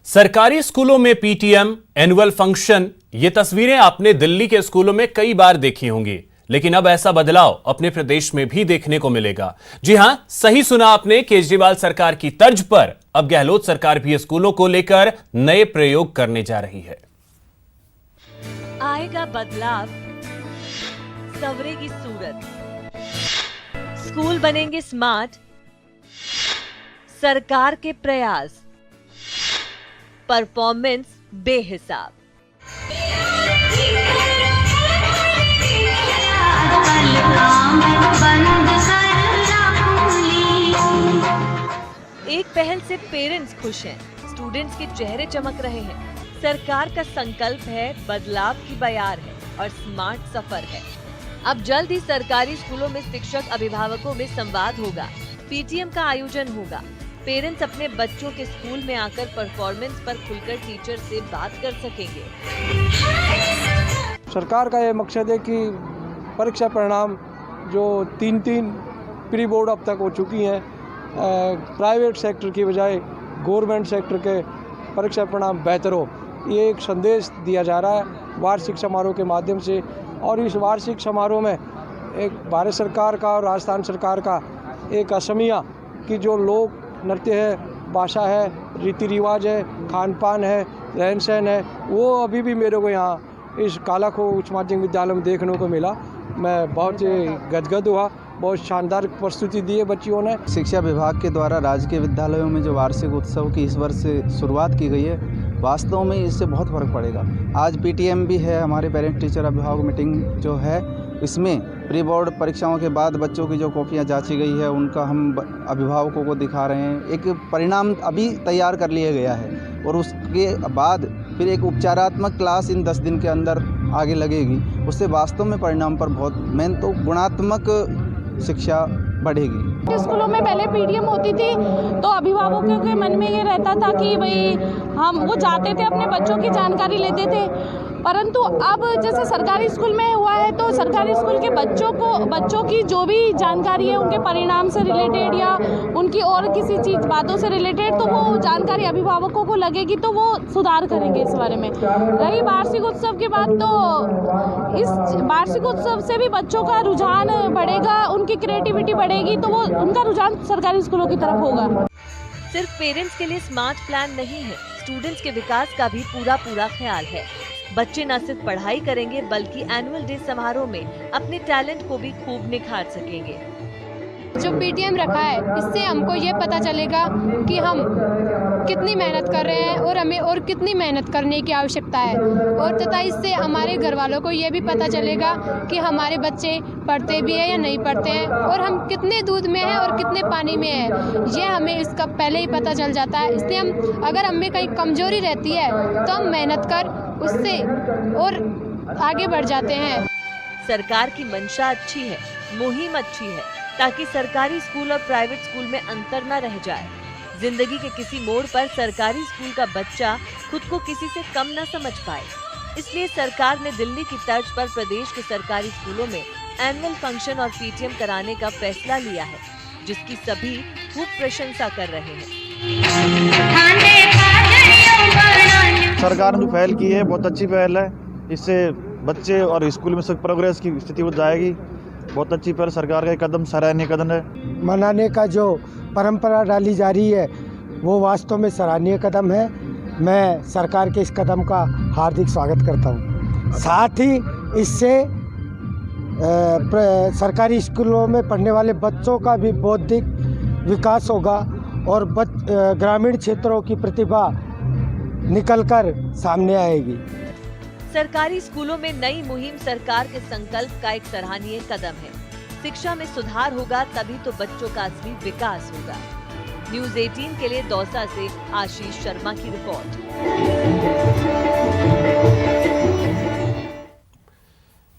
सरकारी स्कूलों में पीटीएम, एनुअल फंक्शन, ये तस्वीरें आपने दिल्ली के स्कूलों में कई बार देखी होंगी, लेकिन अब ऐसा बदलाव अपने प्रदेश में भी देखने को मिलेगा। जी हां, सही सुना आपने। केजरीवाल सरकार की तर्ज पर अब गहलोत सरकार भी स्कूलों को लेकर नए प्रयोग करने जा रही है। आएगा बदलाव, सवरेगी सूरत, स्कूल बनेंगे स्मार्ट, सरकार के प्रयास, परफॉर्मेंस बेहिसाब। एक पहल से पेरेंट्स खुश हैं, स्टूडेंट्स के चेहरे चमक रहे हैं। सरकार का संकल्प है, बदलाव की बयार है और स्मार्ट सफर है। अब जल्द ही सरकारी स्कूलों में शिक्षक अभिभावकों में संवाद होगा, पीटीएम का आयोजन होगा। पेरेंट्स अपने बच्चों के स्कूल में आकर परफॉर्मेंस पर खुलकर टीचर से बात कर सकेंगे। सरकार का ये मकसद है कि परीक्षा परिणाम जो तीन प्री बोर्ड अब तक हो चुकी हैं, प्राइवेट सेक्टर की बजाय गवर्नमेंट सेक्टर के परीक्षा परिणाम बेहतर हो, ये एक संदेश दिया जा रहा है वार्षिक समारोह के माध्यम से। और इस वार्षिक समारोह में एक भारत सरकार का और राजस्थान सरकार का एक असमिया की जो लोक नृत्य है, भाषा है, रीति रिवाज है, खान पान है, रहन सहन है, वो अभी भी मेरे को यहाँ इस कालाखो उच्च माध्यमिक विद्यालय में देखने को मिला। मैं बहुत गदगद हुआ। बहुत शानदार प्रस्तुति दी है बच्चियों ने। शिक्षा विभाग के द्वारा राजकीय विद्यालयों में जो वार्षिक उत्सव की इस वर्ष से शुरुआत की गई है, वास्तव में इससे बहुत फर्क पड़ेगा। आज पीटीएम भी है, हमारे पेरेंट टीचर अभिभावक मीटिंग जो है, इसमें प्री बोर्ड परीक्षाओं के बाद बच्चों की जो कॉपियां जांची गई है, उनका हम अभिभावकों को दिखा रहे हैं। एक परिणाम अभी तैयार कर लिया गया है और उसके बाद फिर एक उपचारात्मक क्लास इन 10 दिन के अंदर आगे लगेगी। उससे वास्तव में परिणाम पर बहुत मेन तो गुणात्मक शिक्षा बढ़ेगी। स्कूलों में पहले पीटीएम होती थी तो अभिभावकों के मन में ये रहता था कि भाई वो जाते थे, अपने बच्चों की जानकारी लेते थे। परंतु अब जैसे सरकारी स्कूल में हुआ है तो सरकारी स्कूल के बच्चों की जो भी जानकारी है, उनके परिणाम से रिलेटेड या उनकी और किसी चीज़ बातों से रिलेटेड, तो वो जानकारी अभिभावकों को लगेगी तो वो सुधार करेंगे इस बारे में। रही वार्षिक उत्सव की बात, तो इस वार्षिक उत्सव से भी बच्चों का रुझान बढ़ेगा, उनकी क्रिएटिविटी बढ़ेगी, तो वो उनका रुझान सरकारी स्कूलों की तरफ होगा। सिर्फ पेरेंट्स के लिए स्मार्ट प्लान नहीं है, स्टूडेंट्स के विकास का भी पूरा ख्याल है। बच्चे न सिर्फ पढ़ाई करेंगे बल्कि एनुअल डे समारोह में अपने टैलेंट को भी खूब निखार सकेंगे। जो पीटीएम रखा है, इससे हमको ये पता चलेगा कि हम कितनी मेहनत कर रहे हैं और हमें और कितनी मेहनत करने की आवश्यकता है, और तथा इससे हमारे घर वालों को ये भी पता चलेगा कि हमारे बच्चे पढ़ते भी हैं या नहीं पढ़ते हैं, और हम कितने दूध में हैं और कितने पानी में हैं, ये हमें इसका पहले ही पता चल जाता है। इसलिए हम अगर हमें कहीं कमजोरी रहती है तो हम मेहनत कर उससे और आगे बढ़ जाते हैं। सरकार की मंशा अच्छी है, मुहिम अच्छी है, ताकि सरकारी स्कूल और प्राइवेट स्कूल में अंतर न रह जाए। जिंदगी के किसी मोड़ पर सरकारी स्कूल का बच्चा खुद को किसी से कम न समझ पाए, इसलिए सरकार ने दिल्ली की तर्ज पर प्रदेश के सरकारी स्कूलों में एनुअल फंक्शन और पीटीएम कराने का फैसला लिया है, जिसकी सभी खूब प्रशंसा कर रहे हैं। सरकार ने जो पहल की है, बहुत अच्छी पहल है। इससे बच्चे और स्कूल में सब प्रोग्रेस की स्थिति हो जाएगी। बहुत अच्छी पहल, सरकार का कदम सराहनीय कदम है। मनाने का जो परंपरा डाली जा रही है, वो वास्तव में सराहनीय कदम है। मैं सरकार के इस कदम का हार्दिक स्वागत करता हूँ। साथ ही इससे सरकारी स्कूलों में पढ़ने वाले बच्चों का भी बौद्धिक विकास होगा और ग्रामीण क्षेत्रों की प्रतिभा निकलकर सामने आएगी। सरकारी स्कूलों में नई मुहिम सरकार के संकल्प का एक सराहनीय कदम है। शिक्षा में सुधार होगा तभी तो बच्चों का असली विकास होगा। न्यूज़ 18 के लिए दौसा से आशीष शर्मा की रिपोर्ट।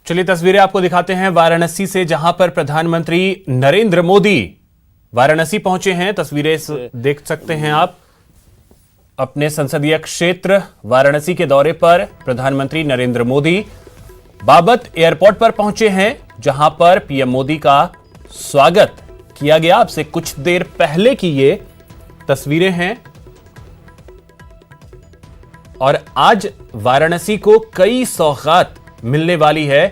चलिए तस्वीरें आपको दिखाते हैं वाराणसी से, जहां पर प्रधानमंत्री नरेंद्र मोदी वाराणसी पहुंचे हैं। तस्वीरें देख सकते हैं आप। अपने संसदीय क्षेत्र वाराणसी के दौरे पर प्रधानमंत्री नरेंद्र मोदी बाबत एयरपोर्ट पर पहुंचे हैं, जहां पर पीएम मोदी का स्वागत किया गया। आपसे कुछ देर पहले की ये तस्वीरें हैं। और आज वाराणसी को कई सौगात मिलने वाली है।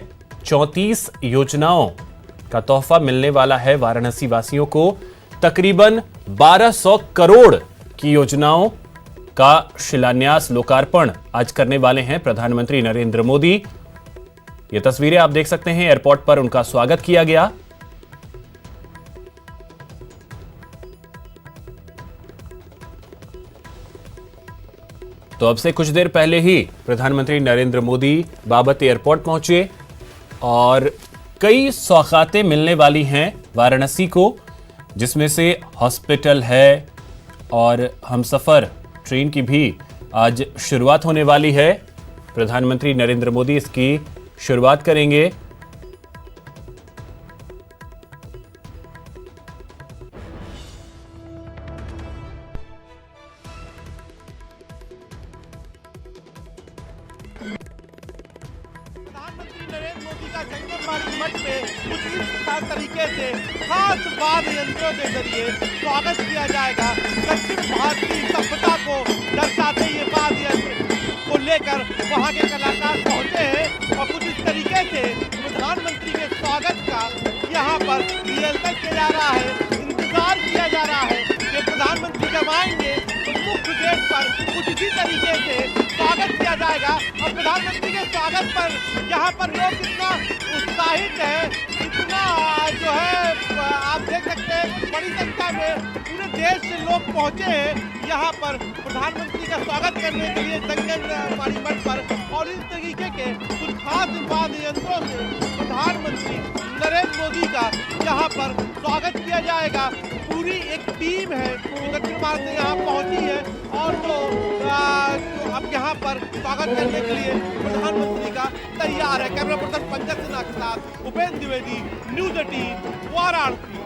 34 योजनाओं का तोहफा मिलने वाला है वाराणसी वासियों को। तकरीबन 1200 करोड़ की योजनाओं का शिलान्यास, लोकार्पण आज करने वाले हैं प्रधानमंत्री नरेंद्र मोदी। ये तस्वीरें आप देख सकते हैं, एयरपोर्ट पर उनका स्वागत किया गया। तो अब से कुछ देर पहले ही प्रधानमंत्री नरेंद्र मोदी बाबत एयरपोर्ट पहुंचे और कई सौगातें मिलने वाली हैं वाराणसी को, जिसमें से हॉस्पिटल है और हमसफर ट्रेन की भी आज शुरुआत होने वाली है। प्रधानमंत्री नरेंद्र मोदी इसकी शुरुआत करेंगे। प्रधानमंत्री नरेंद्र मोदी का जंगलबाड़ी मठ में कुछ इस तरीके से खास वाद्य यंत्रों के जरिए स्वागत किया जाएगा। दक्षिण भारतीय सभ्यता को दर्शाते ये वाद्य यंत्र को लेकर वहाँ के कलाकार पहुँचे हैं और कुछ इस तरीके से प्रधानमंत्री के स्वागत का यहाँ पर रिहर्सल किया जा रहा है, इंतजार किया जा रहा है कि प्रधानमंत्री जब आएंगे तो मुख्य गेट पर कुछ इसी तरीके से स्वागत किया जाएगा। और प्रधानमंत्री के स्वागत पर यहाँ पर लोग कितना उत्साहित है, इतना जो है आप देख सकते हैं बड़ी संख्या में पूरे देश से लोग पहुँचे हैं यहाँ पर प्रधानमंत्री का स्वागत करने के लिए जंगलबाड़ी मठ पर। और इस तरीके के कुछ खास वाद्य यंत्रों से प्रधानमंत्री नरेंद्र मोदी का यहाँ पर स्वागत किया जाएगा। पूरी एक टीम है जो दक्षिण भारत से यहाँ पहुँची है और वो अब यहाँ पर स्वागत करने के लिए प्रधानमंत्री का तैयार है। कैमरा पर्सन पंकज सिन्हा के साथ उपेंद्र द्विवेदी, न्यूज़ 18 वाराणसी।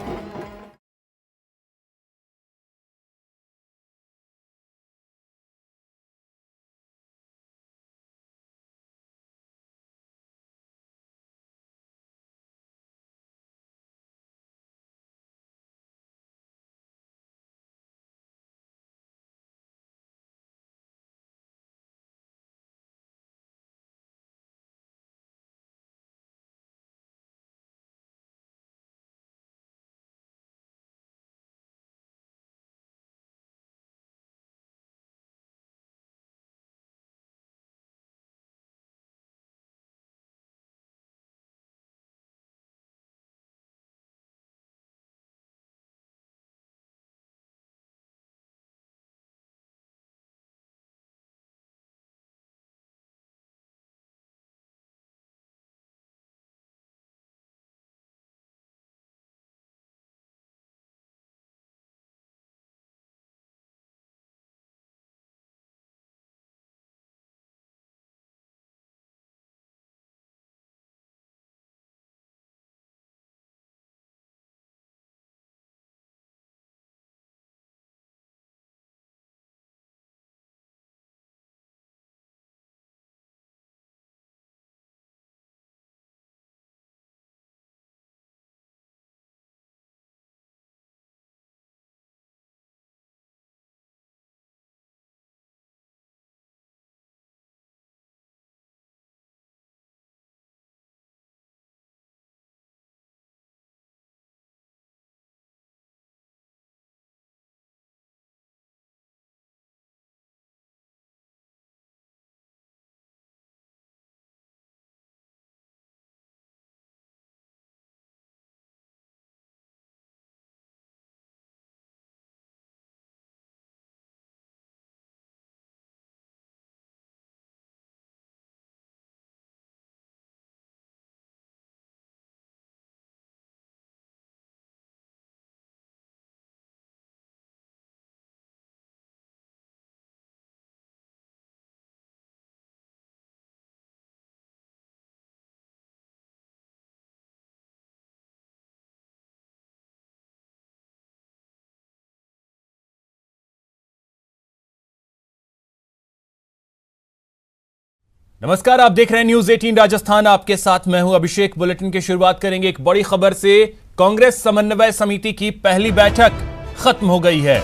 नमस्कार, आप देख रहे हैं न्यूज 18 राजस्थान। आपके साथ मैं हूं अभिषेक। बुलेटिन की शुरुआत करेंगे एक बड़ी खबर से। कांग्रेस समन्वय समिति की पहली बैठक खत्म हो गई है।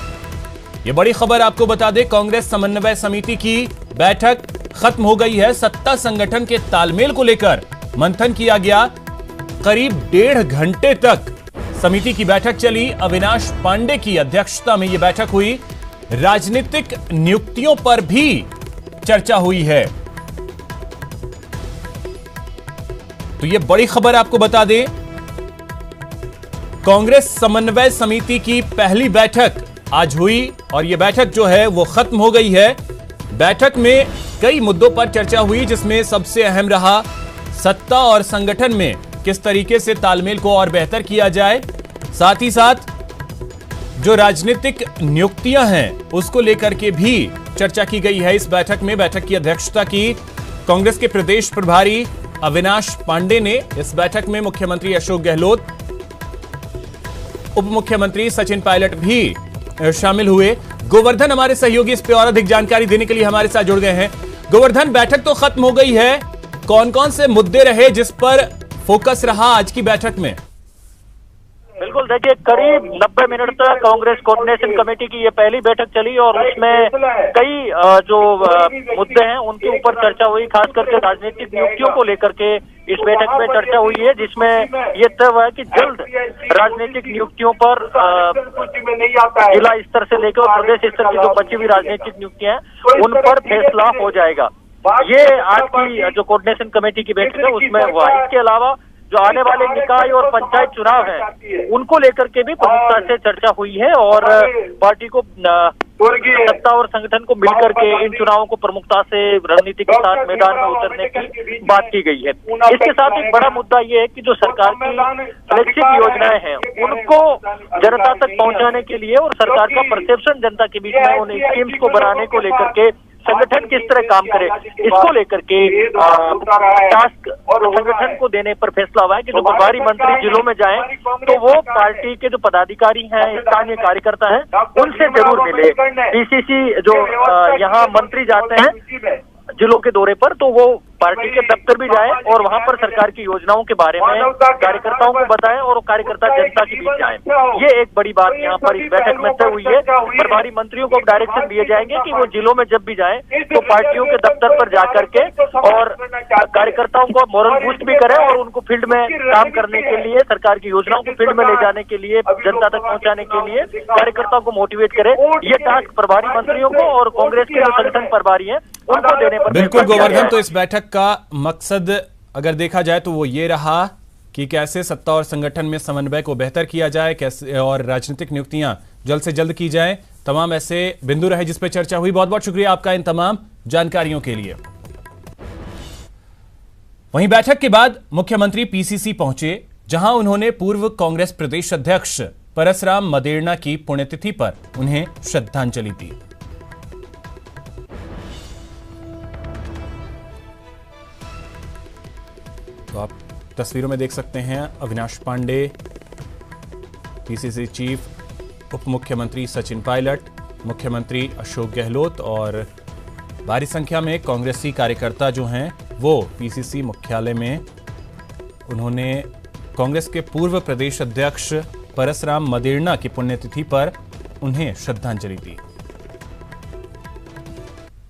यह बड़ी खबर आपको बता दें, कांग्रेस समन्वय समिति की बैठक खत्म हो गई है। सत्ता संगठन के तालमेल को लेकर मंथन किया गया। करीब 1.5 घंटे तक समिति की बैठक चली। अविनाश पांडे की अध्यक्षता में यह बैठक हुई। राजनीतिक नियुक्तियों पर भी चर्चा हुई है। तो यह बड़ी खबर आपको बता दें, कांग्रेस समन्वय समिति की पहली बैठक आज हुई और यह बैठक जो है वो खत्म हो गई है। बैठक में कई मुद्दों पर चर्चा हुई, जिसमें सबसे अहम रहा सत्ता और संगठन में किस तरीके से तालमेल को और बेहतर किया जाए। साथ ही साथ जो राजनीतिक नियुक्तियां हैं उसको लेकर के भी चर्चा की गई है इस बैठक में। बैठक की अध्यक्षता की कांग्रेस के प्रदेश प्रभारी अविनाश पांडे ने। इस बैठक में मुख्यमंत्री अशोक गहलोत, उप मुख्यमंत्री सचिन पायलट भी शामिल हुए। गोवर्धन हमारे सहयोगी इस पे और अधिक जानकारी देने के लिए हमारे साथ जुड़ गए हैं। गोवर्धन, बैठक तो खत्म हो गई है, कौन कौन से मुद्दे रहे जिस पर फोकस रहा आज की बैठक में? बिल्कुल, देखिए करीब 90 मिनट तक कांग्रेस कोऑर्डिनेशन कमेटी की ये पहली बैठक चली और उसमें कई जो मुद्दे हैं उनके ऊपर चर्चा हुई। खास करके राजनीतिक नियुक्तियों को लेकर के इस बैठक में चर्चा हुई है, जिसमें ये तय हुआ है कि जल्द राजनीतिक नियुक्तियों पर जिला स्तर से लेकर और प्रदेश स्तर की जो बची हुई राजनीतिक नियुक्तियां हैं उन पर फैसला हो जाएगा। ये आज की जो कोऑर्डिनेशन कमेटी की बैठक है उसमें हुआ। इसके अलावा जो आने वाले निकाय और पंचायत चुनाव हैं उनको लेकर के भी प्रमुखता से चर्चा हुई है और पार्टी को सत्ता और संगठन को मिलकर के इन चुनावों को प्रमुखता से रणनीति के साथ मैदान में उतरने की बात की गई है। इसके साथ एक बड़ा मुद्दा ये है कि जो सरकार की फ्लैगशिप योजनाएं हैं उनको जनता तक पहुंचाने के लिए और सरकार का परसेप्शन जनता के बीच में उन स्कीम्स को बनाने को लेकर के संगठन किस तरह काम करे, इसको लेकर के टास्क और संगठन को देने पर फैसला हुआ है कि जो प्रभारी मंत्री जिलों में जाएं तो वो पार्टी के जो पदाधिकारी हैं, स्थानीय कार्यकर्ता हैं, उनसे जरूर मिले। पीसीसी जो यहाँ मंत्री जाते हैं जिलों के दौरे पर तो वो पार्टी के दफ्तर भी जाए और वहां पर सरकार की योजनाओं के बारे में कार्यकर्ताओं को बताएं और कार्यकर्ता जनता के बीच जाएं। ये एक बड़ी बात यहाँ पर इस बैठक में तय हुई है। प्रभारी मंत्रियों को डायरेक्शन दिए जाएंगे कि वो जिलों में जब भी जाएं तो पार्टियों के दफ्तर पर जाकर के और कार्यकर्ताओं को मोरल बूस्ट भी करें और उनको फील्ड में काम करने के लिए, सरकार की योजनाओं को फील्ड में ले जाने के लिए, जनता तक पहुंचाने के लिए कार्यकर्ताओं को मोटिवेट करें। ये टास्क प्रभारी मंत्रियों को और कांग्रेस के जो संगठन प्रभारी हैं उनको देने पर। बिल्कुल गोवर्धन, तो इस बैठक का मकसद अगर देखा जाए तो वो ये रहा कि कैसे सत्ता और संगठन में समन्वय को बेहतर किया जाए, कैसे और राजनीतिक नियुक्तियां जल्द से जल्द की जाएं। तमाम ऐसे बिंदु रहे जिस पर चर्चा हुई। बहुत बहुत शुक्रिया आपका इन तमाम जानकारियों के लिए। वहीं बैठक के बाद मुख्यमंत्री पीसीसी पहुंचे, जहां उन्होंने पूर्व कांग्रेस प्रदेश अध्यक्ष परसराम मदेरणा की पुण्यतिथि पर उन्हें श्रद्धांजलि दी। तो आप तस्वीरों में देख सकते हैं अविनाश पांडे, पीसीसी चीफ, उप मुख्यमंत्री सचिन पायलट, मुख्यमंत्री अशोक गहलोत और भारी संख्या में कांग्रेसी कार्यकर्ता जो हैं वो पीसीसी मुख्यालय में उन्होंने कांग्रेस के पूर्व प्रदेश अध्यक्ष परसराम मदेरणा की पुण्यतिथि पर उन्हें श्रद्धांजलि दी।